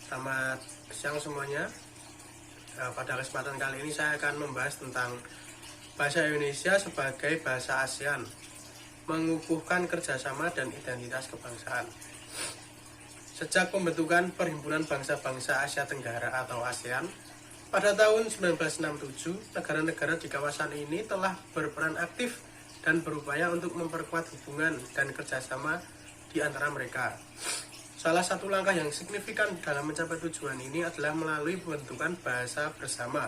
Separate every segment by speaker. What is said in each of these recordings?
Speaker 1: Selamat siang semuanya. Pada kesempatan kali ini saya akan membahas tentang bahasa Indonesia sebagai bahasa ASEAN, mengukuhkan kerjasama dan identitas kebangsaan. Sejak pembentukan Perhimpunan Bangsa-Bangsa Asia Tenggara atau ASEAN pada tahun 1967, negara-negara di kawasan ini telah berperan aktif dan berupaya untuk memperkuat hubungan dan kerjasama di antara mereka. Salah satu langkah yang signifikan dalam mencapai tujuan ini adalah melalui pembentukan bahasa bersama.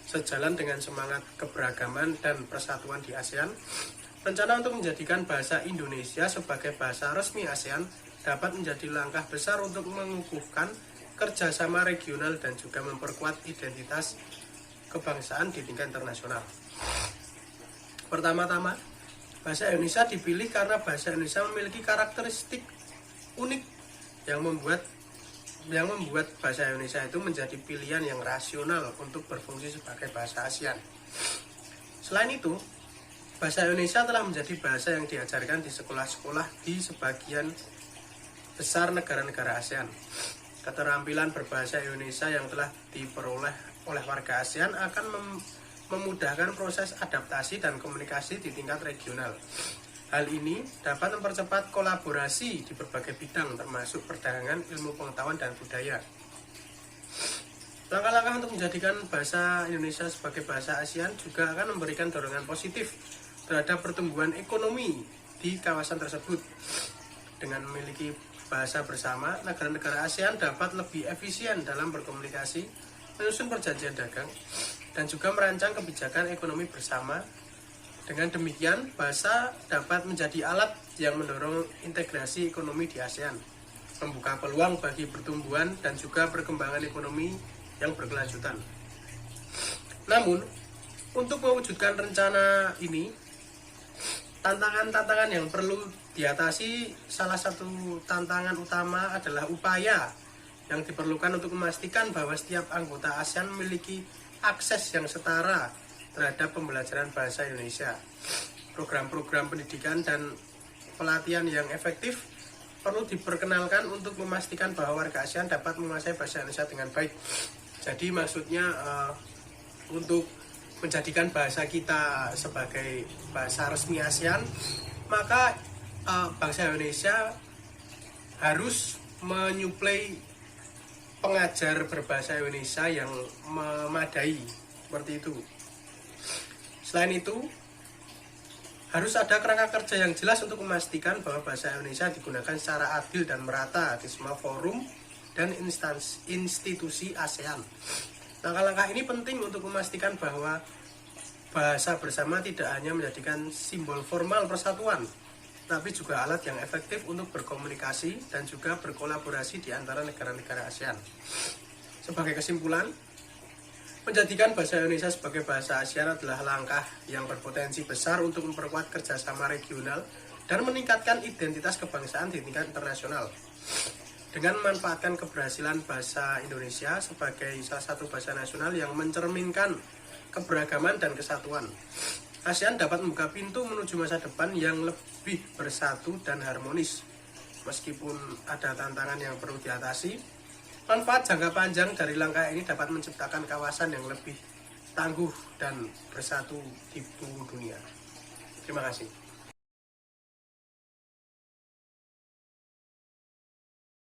Speaker 1: Sejalan dengan semangat keberagaman dan persatuan di ASEAN, rencana untuk menjadikan bahasa Indonesia sebagai bahasa resmi ASEAN dapat menjadi langkah besar untuk mengukuhkan kerjasama regional dan juga memperkuat identitas kebangsaan di tingkat internasional. Pertama-tama, bahasa Indonesia dipilih karena bahasa Indonesia memiliki karakteristik unik yang membuat bahasa Indonesia itu menjadi pilihan yang rasional untuk berfungsi sebagai bahasa ASEAN. Selain itu, bahasa Indonesia telah menjadi bahasa yang diajarkan di sekolah-sekolah di sebagian besar negara-negara ASEAN. Keterampilan berbahasa Indonesia yang telah diperoleh oleh warga ASEAN akan memudahkan proses adaptasi dan komunikasi di tingkat regional. Hal ini dapat mempercepat kolaborasi di berbagai bidang termasuk perdagangan, ilmu pengetahuan, dan budaya. Langkah-langkah untuk menjadikan bahasa Indonesia sebagai bahasa ASEAN juga akan memberikan dorongan positif terhadap pertumbuhan ekonomi di kawasan tersebut. Dengan memiliki bahasa bersama, negara-negara ASEAN dapat lebih efisien dalam berkomunikasi, menyusun perjanjian dagang, dan juga merancang kebijakan ekonomi bersama. Dengan demikian, bahasa dapat menjadi alat yang mendorong integrasi ekonomi di ASEAN, membuka peluang bagi pertumbuhan dan juga perkembangan ekonomi yang berkelanjutan. Namun, untuk mewujudkan rencana ini, tantangan-tantangan yang perlu diatasi, salah satu tantangan utama adalah upaya yang diperlukan untuk memastikan bahwa setiap anggota ASEAN memiliki akses yang setara terhadap pembelajaran bahasa Indonesia. Program-program pendidikan dan pelatihan yang efektif perlu diperkenalkan untuk memastikan bahwa warga ASEAN dapat menguasai bahasa Indonesia dengan baik. Jadi maksudnya untuk menjadikan bahasa kita sebagai bahasa resmi ASEAN, maka bangsa Indonesia harus menyuplai pengajar berbahasa Indonesia yang memadai, seperti itu. Selain itu, harus ada kerangka kerja yang jelas untuk memastikan bahwa bahasa Indonesia digunakan secara adil dan merata di semua forum dan institusi ASEAN. Langkah-langkah ini penting untuk memastikan bahwa bahasa bersama tidak hanya menjadikan simbol formal persatuan, tapi juga alat yang efektif untuk berkomunikasi dan juga berkolaborasi di antara negara-negara ASEAN. Sebagai kesimpulan, menjadikan bahasa Indonesia sebagai bahasa ASEAN adalah langkah yang berpotensi besar untuk memperkuat kerjasama regional dan meningkatkan identitas kebangsaan di tingkat internasional. Dengan memanfaatkan keberhasilan bahasa Indonesia sebagai salah satu bahasa nasional yang mencerminkan keberagaman dan kesatuan, ASEAN dapat membuka pintu menuju masa depan yang lebih bersatu dan harmonis. Meskipun ada tantangan yang perlu diatasi, manfaat jangka panjang dari langkah ini dapat menciptakan kawasan yang lebih tangguh dan bersatu di bumi dunia. Terima kasih.